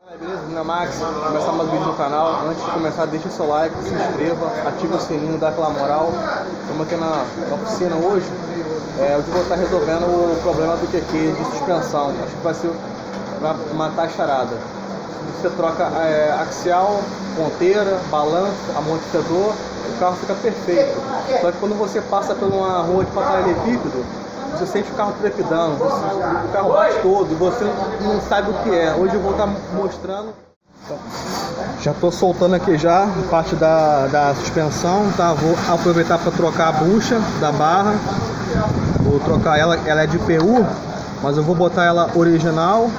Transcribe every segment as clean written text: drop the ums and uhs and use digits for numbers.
Beleza, Dinamax, começar mais um vídeo no canal. Antes de começar, deixa o seu like, se inscreva, ativa o sininho, dá aquela moral. Estamos aqui na oficina hoje. Hoje eu vou estar resolvendo o problema do QQ de suspensão. Acho que vai ser para matar a charada. Você troca axial, ponteira, balanço, amortecedor, o carro fica perfeito. Só que quando você passa por uma rua de paralelepípedo, você sente o carro trepidando, o carro bate todo e você não sabe o que é. Hoje eu vou estar mostrando. Já estou soltando aqui já parte da suspensão, tá? Vou aproveitar para trocar a bucha da barra. Vou trocar ela é de PU, mas eu vou botar ela original.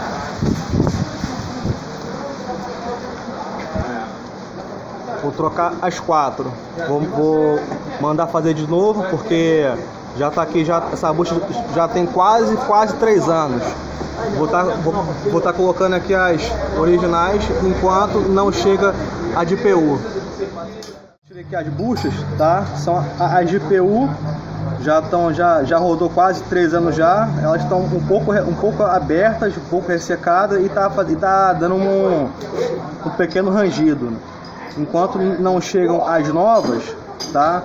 Vou trocar as quatro. Vou mandar fazer de novo porque já tá aqui, essa bucha já tem quase 3 anos. Vou tá colocando aqui as originais enquanto não chega a de PU. Tirei aqui as buchas, tá? São as de PU, já rodou quase 3 anos já. Elas estão um pouco abertas, um pouco ressecadas e tá dando um pequeno rangido. Enquanto não chegam as novas, tá?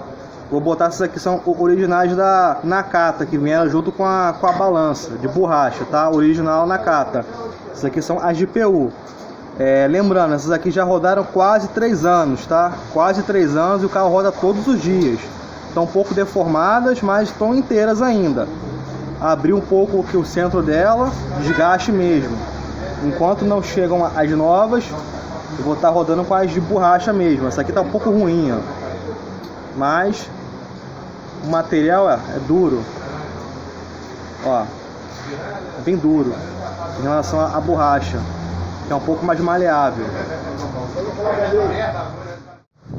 Vou botar essas aqui, são originais da Nakata, que vieram junto com a balança de borracha, tá? Original Nakata. Essas aqui são as de PU. Lembrando, essas aqui já rodaram quase 3 anos, tá? Quase 3 anos e o carro roda todos os dias. Estão um pouco deformadas, mas estão inteiras ainda. Abri um pouco aqui o centro dela, desgaste mesmo. Enquanto não chegam as novas, eu vou estar rodando com as de borracha mesmo. Essa aqui tá um pouco ruim, ó. Mas o material é duro. Ó, é bem duro em relação à borracha, que é um pouco mais maleável.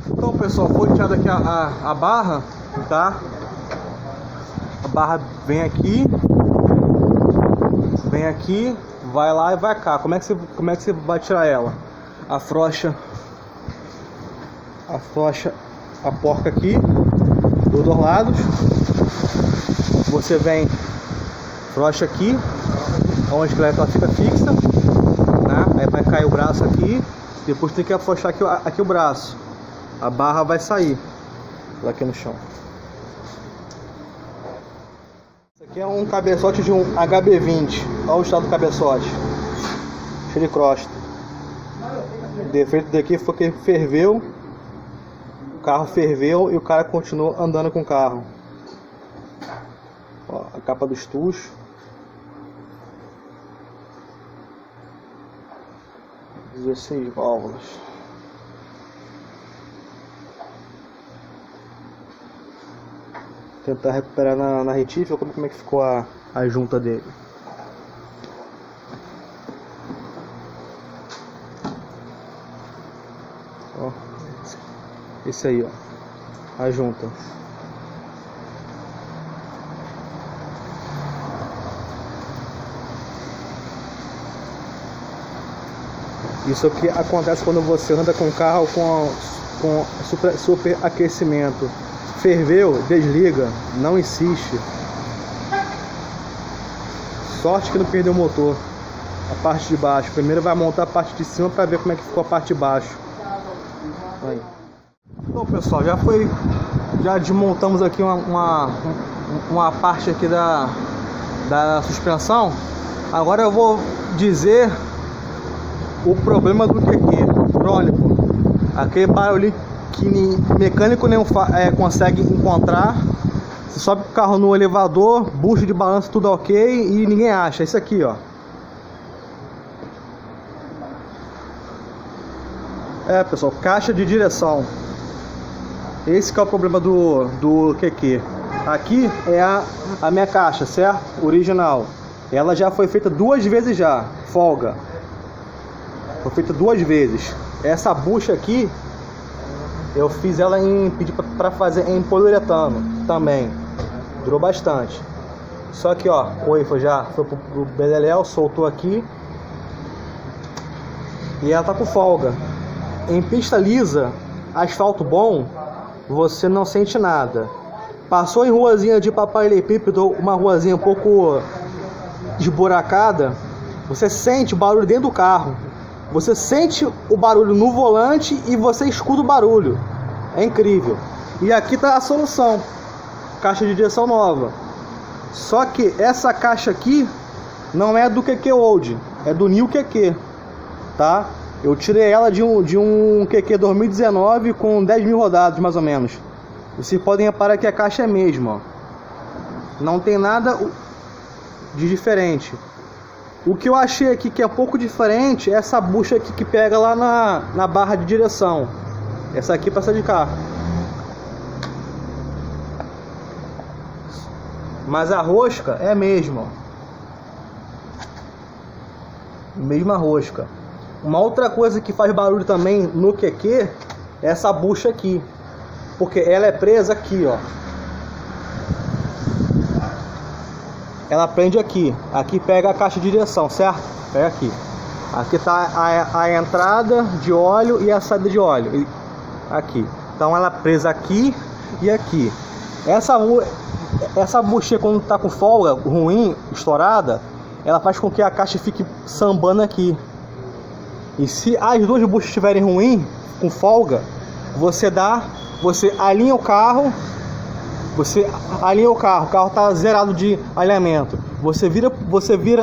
Então, pessoal, vou tirar daqui a barra, tá? A barra vem aqui, vai lá e vai cá. Como é que você vai tirar ela? Afrouxa a porca aqui dos dois lados. Você vem, afrouxa aqui onde ela fica fixa, né? Aí vai cair o braço aqui. Depois tem que afrouxar aqui o braço. A barra vai sair aqui no chão. Isso aqui é um cabeçote de um HB20. Olha o estado do cabeçote, cheio de crosta. O defeito daqui foi que ferveu. O carro ferveu e o cara continuou andando com o carro. Ó, a capa do estucho. As 16 válvulas. Tentar recuperar na retífica como é que ficou a junta dele. Ó, esse aí, ó, a junta. Isso aqui acontece quando você anda com o carro com super aquecimento. Ferveu, desliga, não insiste. Sorte que não perdeu o motor. A parte de baixo. Primeiro vai montar a parte de cima para ver como é que ficou a parte de baixo. Aí. Então, pessoal, já desmontamos aqui uma parte aqui da suspensão. Agora eu vou dizer o problema do QQ crônico. Aquele barulho que mecânico nenhum consegue encontrar. Você sobe o carro no elevador, bucha de balanço, tudo ok, e ninguém acha. Isso aqui, ó. Pessoal, caixa de direção. Esse que é o problema do QQ. Aqui é a minha caixa, certo? Original. Ela já foi feita 2 vezes já. Folga. Foi feita 2 vezes. Essa bucha aqui, eu fiz ela pedi para fazer em poliuretano também. Durou bastante. Só que, ó, já foi pro beleléu, soltou aqui. E ela tá com folga. Em pista lisa, asfalto bom, você não sente nada. Passou em ruazinha de paralelepípedo, uma ruazinha um pouco esburacada, você sente o barulho dentro do carro. Você sente o barulho no volante e você escuta o barulho. É incrível. E aqui está a solução. Caixa de direção nova. Só que essa caixa aqui não é do QQ Old, é do New QQ, tá? Eu tirei ela de um QQ 2019 com 10 mil rodados, mais ou menos. Vocês podem reparar que a caixa é a mesma, ó. Não tem nada de diferente. O que eu achei aqui que é um pouco diferente é essa bucha aqui que pega lá na barra de direção. Essa aqui para sair de carro. Mas a rosca é a mesma, ó. Mesma rosca. Uma outra coisa que faz barulho também no QQ é essa bucha aqui. Porque ela é presa aqui, ó. Ela prende aqui. Aqui pega a caixa de direção, certo? Pega aqui. Aqui tá a entrada de óleo e a saída de óleo. Aqui. Então ela é presa aqui e aqui. Essa bucha, quando tá com folga ruim, estourada, ela faz com que a caixa fique sambando aqui. E se as duas buchas estiverem ruins, com folga, você alinha o carro. O carro tá zerado de alinhamento. Você vira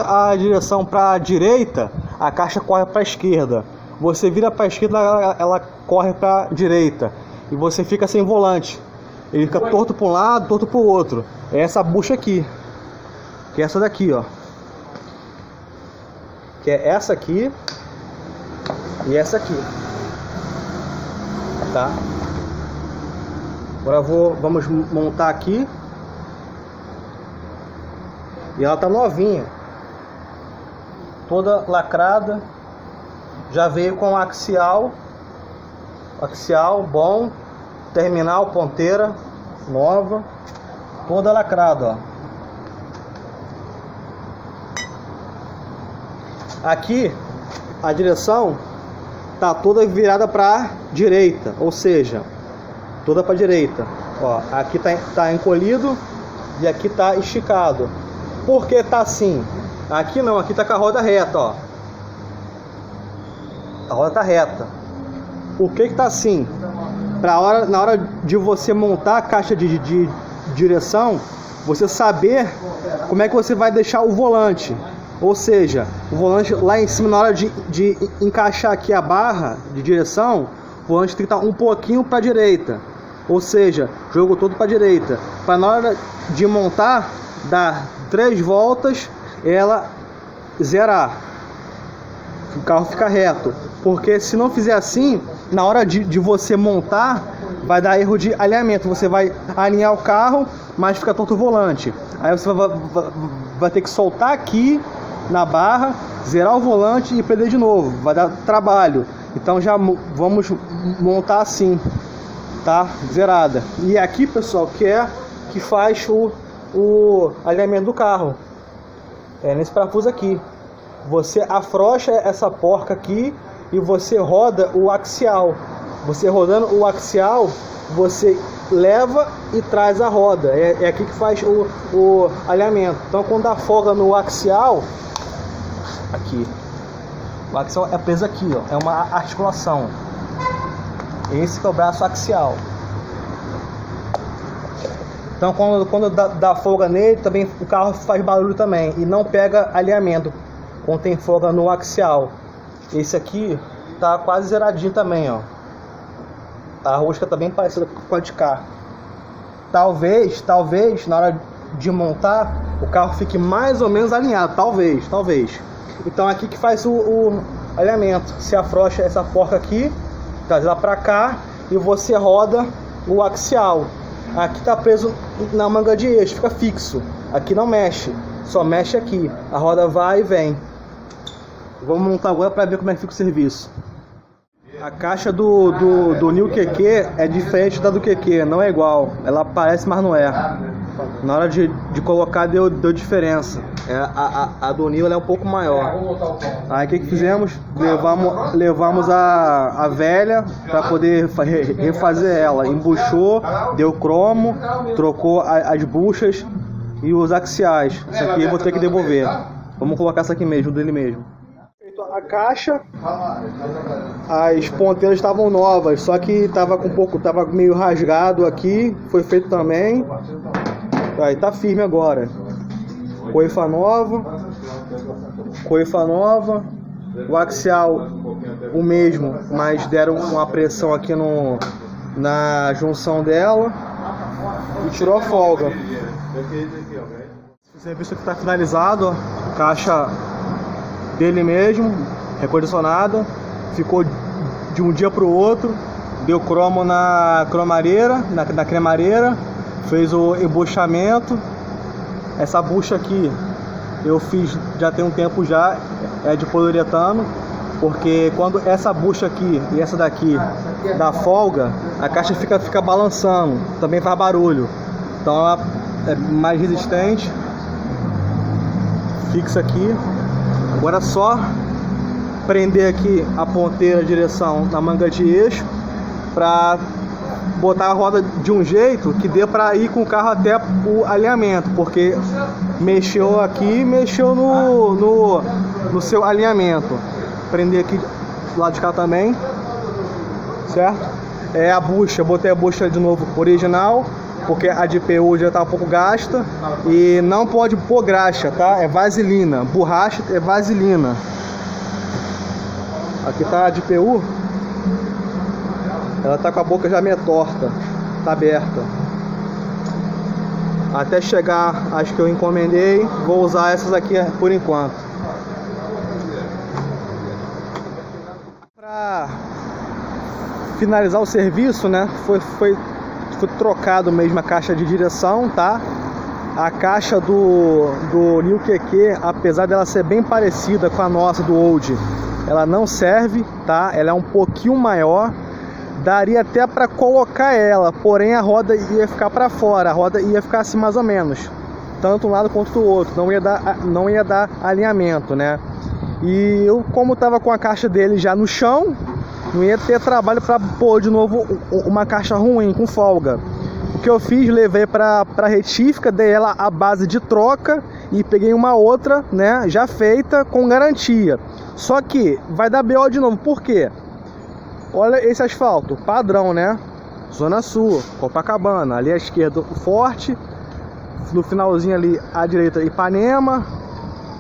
a direção para a direita, a caixa corre para a esquerda. Você vira para a esquerda, ela corre para a direita. E você fica sem volante. Ele fica torto para um lado, torto para o outro. É essa bucha aqui. Que é essa daqui, ó. Que é essa aqui. E essa aqui. Tá? Agora vamos montar aqui. E ela tá novinha. Toda lacrada. Já veio com axial. Axial bom. Terminal, ponteira nova. Toda lacrada, ó. Aqui a direção tá toda virada para direita, ou seja, toda para direita. Ó, aqui tá encolhido e aqui tá esticado. Por que tá assim? Aqui não, aqui tá com a roda reta, ó. A roda tá reta. Por que tá assim? Na hora de você montar a caixa de direção, você saber como é que você vai deixar o volante. Ou seja, o volante lá em cima, na hora de encaixar aqui a barra de direção, o volante tem que estar um pouquinho para a direita. Ou seja, jogo todo para a direita. Para na hora de montar, dar 3 voltas, ela zerar. O carro fica reto. Porque se não fizer assim, na hora de você montar, vai dar erro de alinhamento. Você vai alinhar o carro, mas fica torto o volante. Aí você vai ter que soltar aqui na barra, zerar o volante e prender de novo. Vai dar trabalho. Então já vamos montar assim, tá? Zerada. E aqui, pessoal, que faz o alinhamento do carro. É nesse parafuso aqui. Você afrouxa essa porca aqui e você roda o axial. Você rodando o axial, você leva e traz a roda. É aqui que faz o alinhamento. Então quando dá folga no axial, aqui, o axial é preso aqui, ó, é uma articulação. Esse que é o braço axial. Então quando dá folga nele, também o carro faz barulho também e não pega alinhamento quando tem folga no axial. Esse aqui tá quase zeradinho também, ó. A rosca tá bem parecida com a de cá. Talvez na hora de montar o carro fique mais ou menos alinhado, talvez. Então aqui que faz o alinhamento. Se afrouxa essa porca aqui, traz ela pra cá e você roda o axial. Aqui tá preso na manga de eixo, fica fixo. Aqui não mexe, só mexe aqui. A roda vai e vem. Vamos montar agora para ver como é que fica o serviço. A caixa do New QQ é diferente da do QQ, não é igual. Ela parece, mas não é. Na hora de colocar deu diferença. A do New ela é um pouco maior. Aí o que fizemos? Levamos a velha para poder refazer ela. Embuchou, deu cromo, trocou as buchas e os axiais. Isso aqui eu vou ter que devolver. Vamos colocar essa aqui mesmo, dele mesmo. a caixa, as ponteiras estavam novas, só que tava meio rasgado aqui, foi feito também. Aí tá firme agora. Coifa nova, o axial o mesmo, mas deram uma pressão aqui na junção dela e tirou a folga. O serviço aqui está finalizado, ó. Caixa dele mesmo, recondicionada, ficou de um dia para o outro, deu cromo na cromareira, na cremareira, fez o embuchamento. Essa bucha aqui eu fiz já tem um tempo já, é de poliuretano, porque quando essa bucha aqui e essa daqui dá folga, a caixa fica balançando, também faz barulho, então ela é mais resistente. Fixa aqui, agora é só prender aqui a ponteira, a direção na manga de eixo, para botar a roda de um jeito que dê para ir com o carro até o alinhamento, porque mexeu aqui, mexeu no seu alinhamento. Prender aqui do lado de cá também, certo? A bucha, botei a bucha de novo original, porque a de PU já tá um pouco gasta, e não pode pôr graxa, tá? É vaselina, borracha é vaselina. Aqui tá a de PU, ela tá com a boca já meio torta, tá aberta. Até chegar as que eu encomendei, vou usar essas aqui por enquanto. Para finalizar o serviço, né? Foi trocado mesmo a caixa de direção, tá? A caixa do New QQ, apesar dela ser bem parecida com a nossa do Old, ela não serve, tá? Ela é um pouquinho maior, daria até para colocar ela, porém a roda ia ficar para fora, a roda ia ficar assim mais ou menos, tanto um lado quanto do outro, não ia dar alinhamento, né? E eu, como tava com a caixa dele já no chão, não ia ter trabalho para pôr de novo uma caixa ruim, com folga. O que eu fiz, levei para retífica, dei ela a base de troca e peguei uma outra, né, já feita com garantia. Só que vai dar BO de novo, por quê? Olha esse asfalto, padrão, né? Zona Sul, Copacabana, ali à esquerda Forte, no finalzinho ali à direita Ipanema,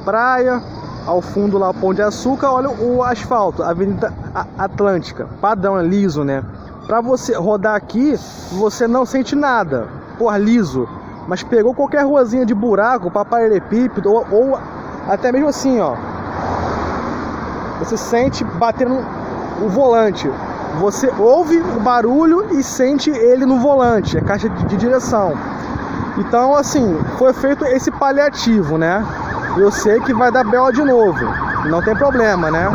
Praia, ao fundo lá Pão de Açúcar. Olha o asfalto, Avenida Atlântica, padrão, é liso, né? Pra você rodar aqui, você não sente nada, por liso. Mas pegou qualquer ruazinha de buraco, paralelepípedo, ou até mesmo assim, ó, você sente batendo o volante. Você ouve o barulho e sente ele no volante, é caixa de direção. Então, assim, foi feito esse paliativo, né? Eu sei que vai dar BO de novo, não tem problema, né?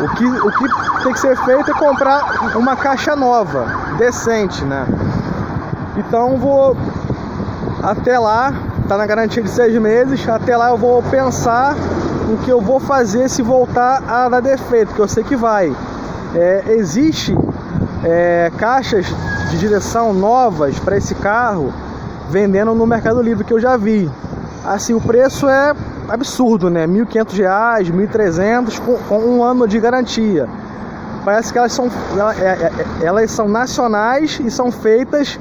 O que tem que ser feito é comprar uma caixa nova, decente, né? Então vou até lá, tá na garantia de 6 meses, até lá eu vou pensar o que eu vou fazer se voltar a dar defeito, que eu sei que vai. Existe caixas de direção novas para esse carro vendendo no Mercado Livre, que eu já vi. Assim, o preço é absurdo, né? R$ 1.500, R$ 1.300 com um ano de garantia. Parece que elas são nacionais e são feitas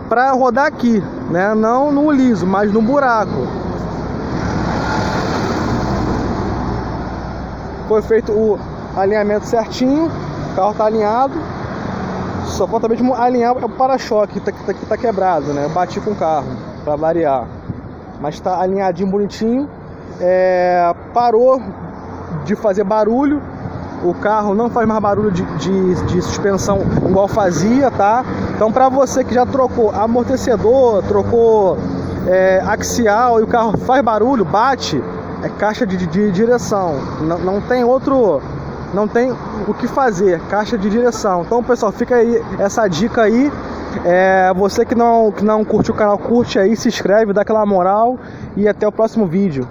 para rodar aqui, né? Não no liso, mas no buraco. Foi feito o alinhamento certinho, o carro está alinhado. Só falta mesmo alinhar o para-choque que tá quebrado, né? Eu bati com o carro para variar, mas está alinhadinho, bonitinho. Parou de fazer barulho. O carro não faz mais barulho de suspensão igual fazia, tá? Então, para você que já trocou amortecedor, trocou axial e o carro faz barulho, bate, é caixa de direção. Não tem outro, não tem o que fazer, caixa de direção. Então, pessoal, fica aí essa dica aí. Você que não curte o canal, curte aí, se inscreve, dá aquela moral e até o próximo vídeo.